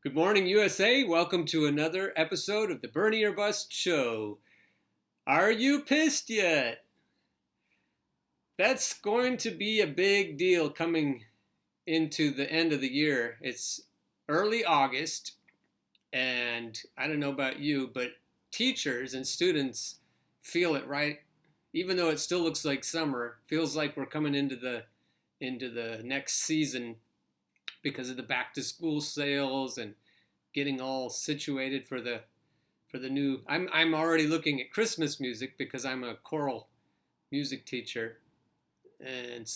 Good morning, USA. Welcome to another episode of the Bernie or Bust Show. Are you pissed yet? That's going to be a big deal coming into the end of the year. It's early August, and I don't know about you, but teachers and students feel it, right? Even though it still looks like summer, feels like we're coming into the next season because of the back to school sales and getting all situated for the new. I'm already looking at Christmas music because I'm a choral music teacher, and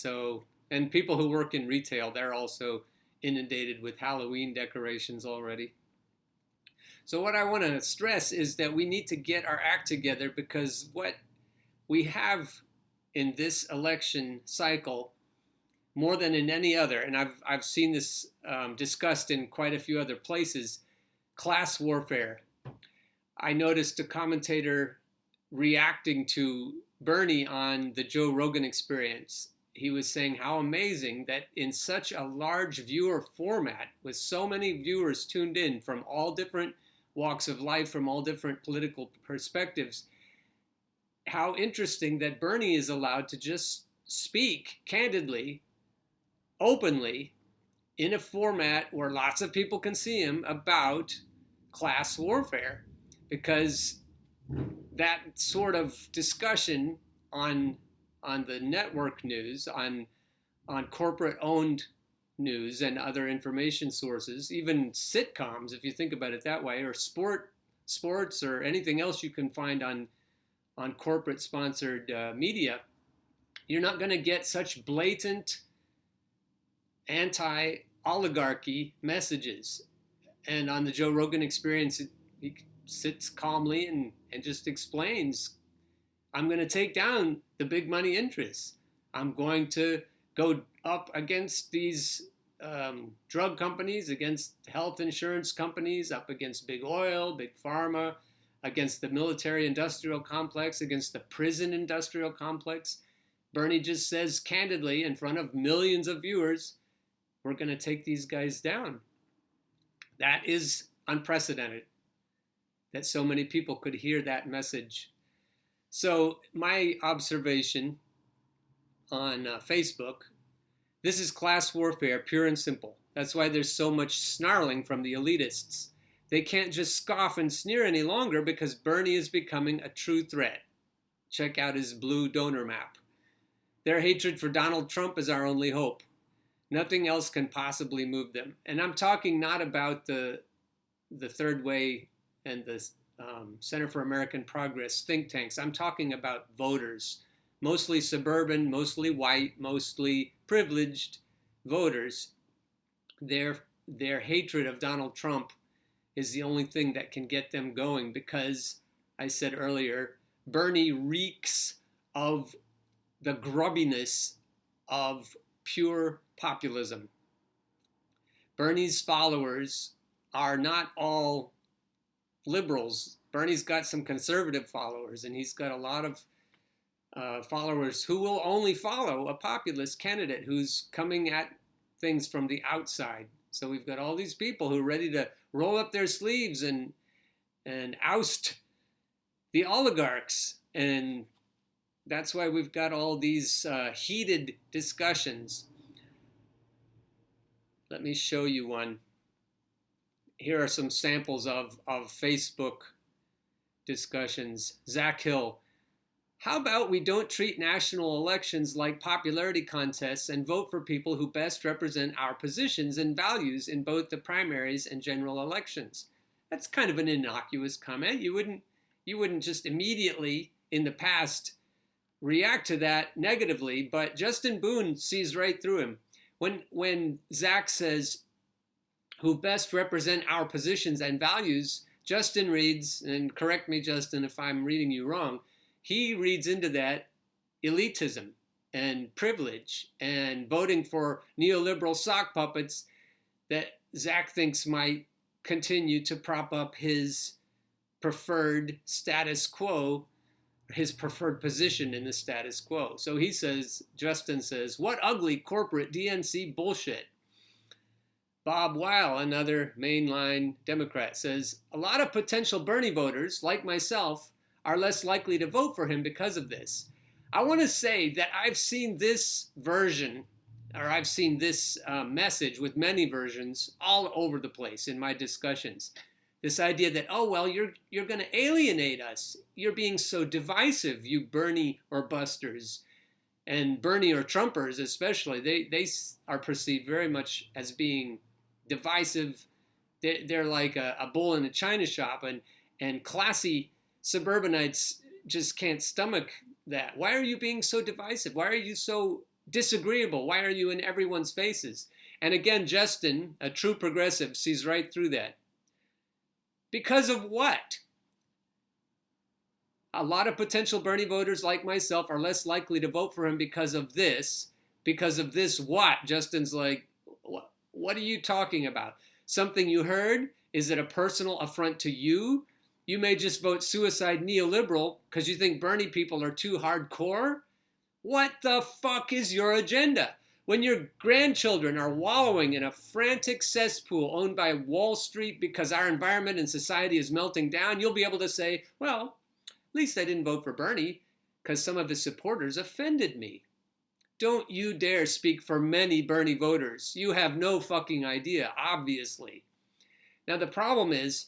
people who work in retail, they're also inundated with Halloween decorations already. So what I want to stress is that we need to get our act together, because what we have in this election cycle, more than in any other, and I've seen this discussed in quite a few other places, class warfare. I noticed a commentator reacting to Bernie on the Joe Rogan Experience. He was saying how amazing that in such a large viewer format, with so many viewers tuned in from all different walks of life, from all different political perspectives, how interesting that Bernie is allowed to just speak candidly, openly, in a format where lots of people can see him, about class warfare, because that sort of discussion on the network news, on corporate owned news and other information sources, even sitcoms, if you think about it that way, or sports or anything else you can find on corporate sponsored media, you're not going to get such blatant anti-oligarchy messages. And on the Joe Rogan Experience, he sits calmly and just explains, I'm going to take down the big money interests. I'm going to go up against these drug companies, against health insurance companies, up against big oil, big pharma, against the military industrial complex, against the prison industrial complex. Bernie just says candidly in front of millions of viewers, we're going to take these guys down. That is unprecedented, that so many people could hear that message. So my observation on Facebook, this is class warfare, pure and simple. That's why there's so much snarling from the elitists. They can't just scoff and sneer any longer, because Bernie is becoming a true threat. Check out his blue donor map. Their hatred for Donald Trump is our only hope. Nothing else can possibly move them. And I'm talking not about the Third Way and the Center for American Progress think tanks. I'm talking about voters, mostly suburban, mostly white, mostly privileged voters. Their hatred of Donald Trump is the only thing that can get them going, because I said earlier, Bernie reeks of the grubbiness of pure populism. Bernie's followers are not all liberals. Bernie's got some conservative followers, and he's got a lot of followers who will only follow a populist candidate who's coming at things from the outside. So we've got all these people who are ready to roll up their sleeves and oust the oligarchs, and that's why we've got all these heated discussions. Let me show you one. Here are some samples of Facebook discussions. Zach Hill, how about we don't treat national elections like popularity contests and vote for people who best represent our positions and values in both the primaries and general elections? That's kind of an innocuous comment. You wouldn't just immediately in the past react to that negatively, but Justin Boone sees right through him. When Zach says, who best represent our positions and values, Justin reads, and correct me, Justin, if I'm reading you wrong, he reads into that elitism and privilege and voting for neoliberal sock puppets that Zach thinks might continue to prop up his preferred status quo, his preferred position in the status quo. So he says, Justin says, what ugly corporate DNC bullshit. Bob Weil, another mainline Democrat, says a lot of potential Bernie voters, like myself, are less likely to vote for him because of this. I want to say that I've seen this version, or I've seen this message with many versions all over the place in my discussions. This idea that, oh, well, you're going to alienate us. You're being so divisive, you Bernie or busters. And Bernie or Trumpers especially, they are perceived very much as being divisive. They're like a bull in a china shop, and classy suburbanites just can't stomach that. Why are you being so divisive? Why are you so disagreeable? Why are you in everyone's faces? And again, Justin, a true progressive, sees right through that. Because of what? A lot of potential Bernie voters like myself are less likely to vote for him because of this. Because of this what? Justin's like, what are you talking about? Something you heard? Is it a personal affront to you? You may just vote suicide neoliberal because you think Bernie people are too hardcore? What the fuck is your agenda? When your grandchildren are wallowing in a frantic cesspool owned by Wall Street because our environment and society is melting down, you'll be able to say, well, at least I didn't vote for Bernie because some of his supporters offended me. Don't you dare speak for many Bernie voters. You have no fucking idea, obviously. Now, the problem is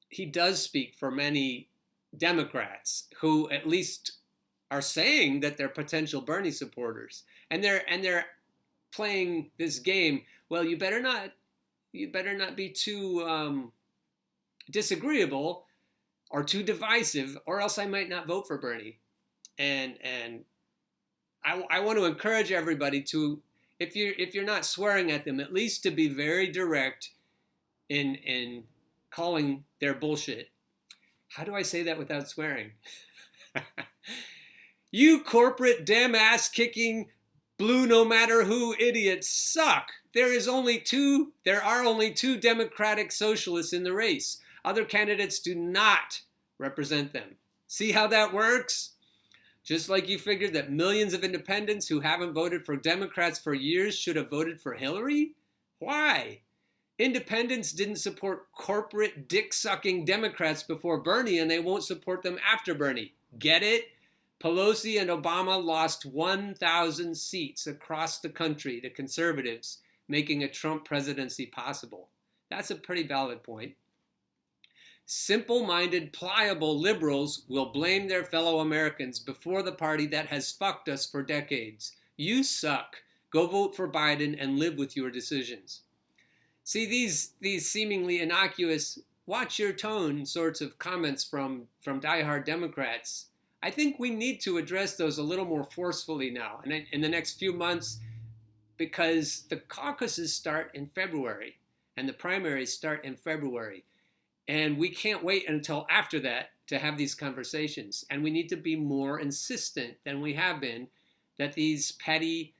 he does speak for many Democrats who at least are saying that they're potential Bernie supporters. And they're playing this game. Well, you better not be too disagreeable or too divisive, or else I might not vote for Bernie. And I want to encourage everybody to, if you're not swearing at them, at least to be very direct in calling their bullshit. How do I say that without swearing? You corporate damn ass kicking blue no matter who idiots suck. There are only two Democratic socialists in the race. Other candidates do not represent them. See how that works? Just like you figured that millions of independents who haven't voted for Democrats for years should have voted for Hillary? Why? Independents didn't support corporate dick-sucking Democrats before Bernie, and they won't support them after Bernie. Get it? Pelosi and Obama lost 1,000 seats across the country to conservatives, making a Trump presidency possible. That's a pretty valid point. Simple-minded, pliable liberals will blame their fellow Americans before the party that has fucked us for decades. You suck. Go vote for Biden and live with your decisions. See, these seemingly innocuous, watch your tone sorts of comments from diehard Democrats, I think we need to address those a little more forcefully now and in the next few months, because the caucuses start in February and the primaries start in February. And we can't wait until after that to have these conversations. And we need to be more insistent than we have been that these petty,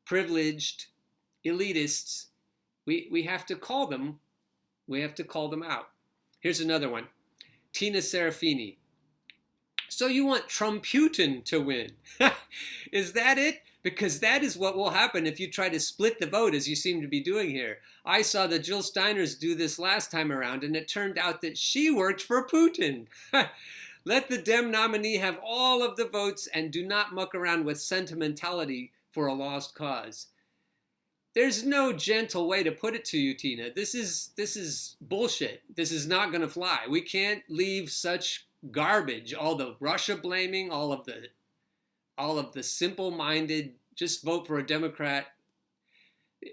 privileged elitists, we have to call them out. Here's another one. Tina Serafini. So you want Trump-Putin to win? Is that it? Because that is what will happen if you try to split the vote, as you seem to be doing here. I saw the Jill Steiners do this last time around, and it turned out that she worked for Putin. Let the Dem nominee have all of the votes and do not muck around with sentimentality for a lost cause. There's no gentle way to put it to you, Tina. This is bullshit. This is not going to fly. We can't leave such garbage, all the Russia blaming, all of the simple-minded, just vote for a Democrat.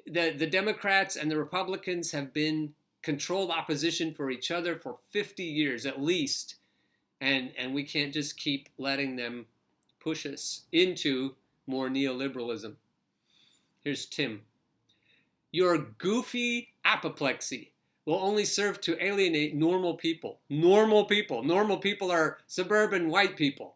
The Democrats and the Republicans have been controlled opposition for each other for 50 years at least, and we can't just keep letting them push us into more neoliberalism. Here's Tim. Your goofy apoplexy will only serve to alienate normal people. Normal people. Normal people are suburban white people.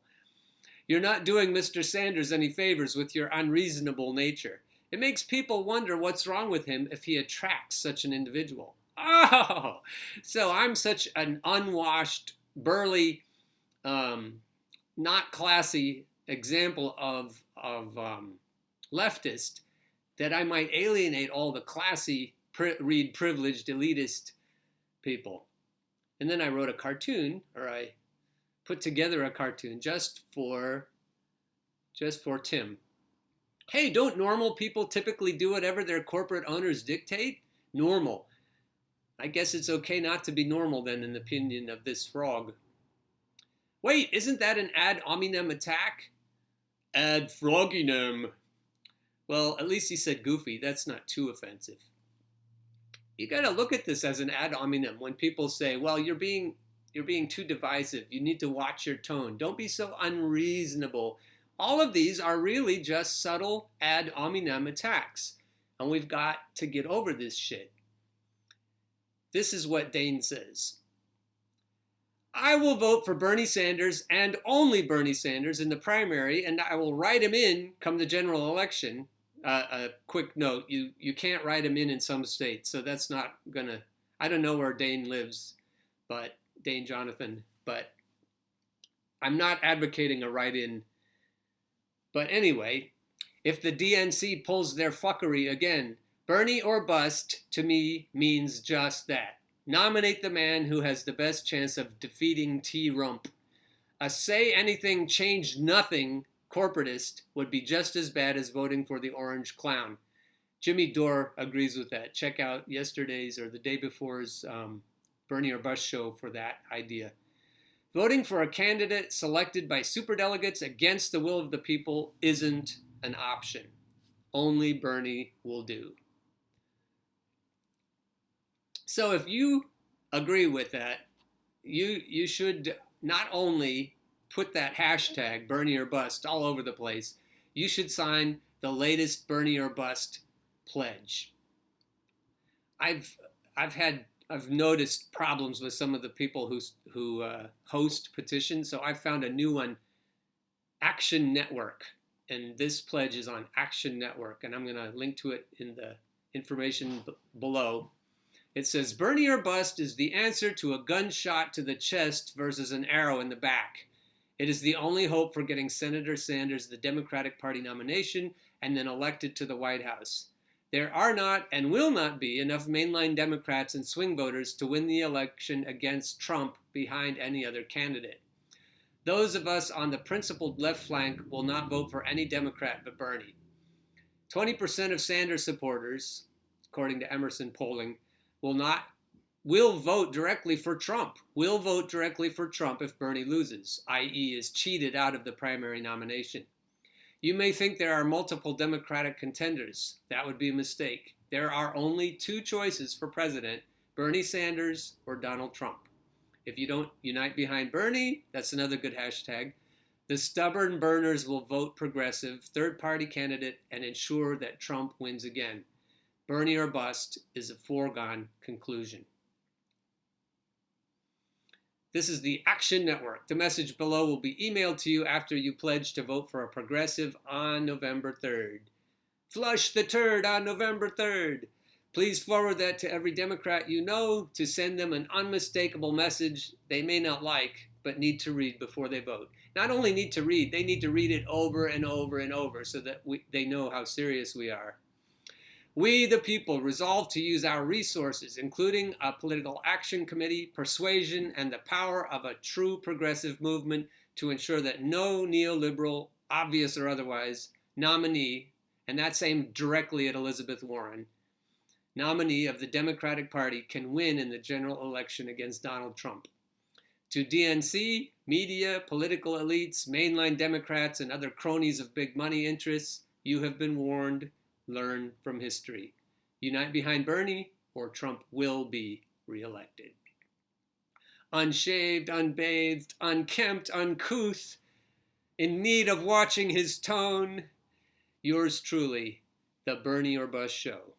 You're not doing Mr. Sanders any favors with your unreasonable nature. It makes people wonder what's wrong with him if he attracts such an individual. Oh, so I'm such an unwashed, burly, not classy example of leftist that I might alienate all the classy read privileged elitist people. And then I wrote a cartoon, or I put together a cartoon just for Tim. Hey, don't normal people typically do whatever their corporate owners dictate? Normal. I guess it's okay not to be normal then, in the opinion of this frog. Wait, isn't that an ad hominem attack? Ad froginem. Well, at least he said goofy. That's not too offensive. You got to look at this as an ad hominem. When people say, well, you're being too divisive. You need to watch your tone. Don't be so unreasonable. All of these are really just subtle ad hominem attacks. And we've got to get over this shit. This is what Dane says. I will vote for Bernie Sanders and only Bernie Sanders in the primary, and I will write him in come the general election. A quick note, you can't write him in some states, so that's not gonna, I don't know where Dane lives, but Dane Jonathan, but I'm not advocating a write-in. But anyway, if the DNC pulls their fuckery again, Bernie or bust to me means just that. Nominate the man who has the best chance of defeating T-Rump. A say anything, change nothing corporatist would be just as bad as voting for the orange clown. Jimmy Dore agrees with that. Check out yesterday's or the day before's Bernie or Bust show for that idea. Voting for a candidate selected by superdelegates against the will of the people isn't an option. Only Bernie will do. So if you agree with that, you should not only put that hashtag Bernie or Bust all over the place, you should sign the latest Bernie or Bust pledge. I've noticed problems with some of the people who host petitions, so I found a new one, Action Network, and this pledge is on Action Network, and I'm going to link to it in the information below. It says, Bernie or Bust is the answer to a gunshot to the chest versus an arrow in the back. It is the only hope for getting Senator Sanders the Democratic Party nomination and then elected to the White House. There are not and will not be enough mainline Democrats and swing voters to win the election against Trump behind any other candidate. Those of us on the principled left flank will not vote for any Democrat but Bernie. 20% of Sanders supporters, according to Emerson polling, will vote directly for Trump. Will vote directly for Trump if Bernie loses, i.e. is cheated out of the primary nomination. You may think there are multiple Democratic contenders. That would be a mistake. There are only two choices for president, Bernie Sanders or Donald Trump. If you don't unite behind Bernie, that's another good hashtag, the stubborn burners will vote progressive, third-party candidate and ensure that Trump wins again. Bernie or bust is a foregone conclusion. This is the Action Network. The message below will be emailed to you after you pledge to vote for a progressive on November 3rd. Flush the turd on November 3rd. Please forward that to every Democrat you know to send them an unmistakable message they may not like, but need to read before they vote. Not only need to read, they need to read it over and over and over so that they know how serious we are. We, the people, resolve to use our resources, including a political action committee, persuasion, and the power of a true progressive movement to ensure that no neoliberal, obvious or otherwise, nominee, and that's aimed directly at Elizabeth Warren, nominee of the Democratic Party can win in the general election against Donald Trump. To DNC, media, political elites, mainline Democrats, and other cronies of big money interests, you have been warned. Learn from history. Unite behind Bernie, or Trump will be reelected. Unshaved, unbathed, unkempt, uncouth, in need of watching his tone, yours truly, the Bernie or Bust Show.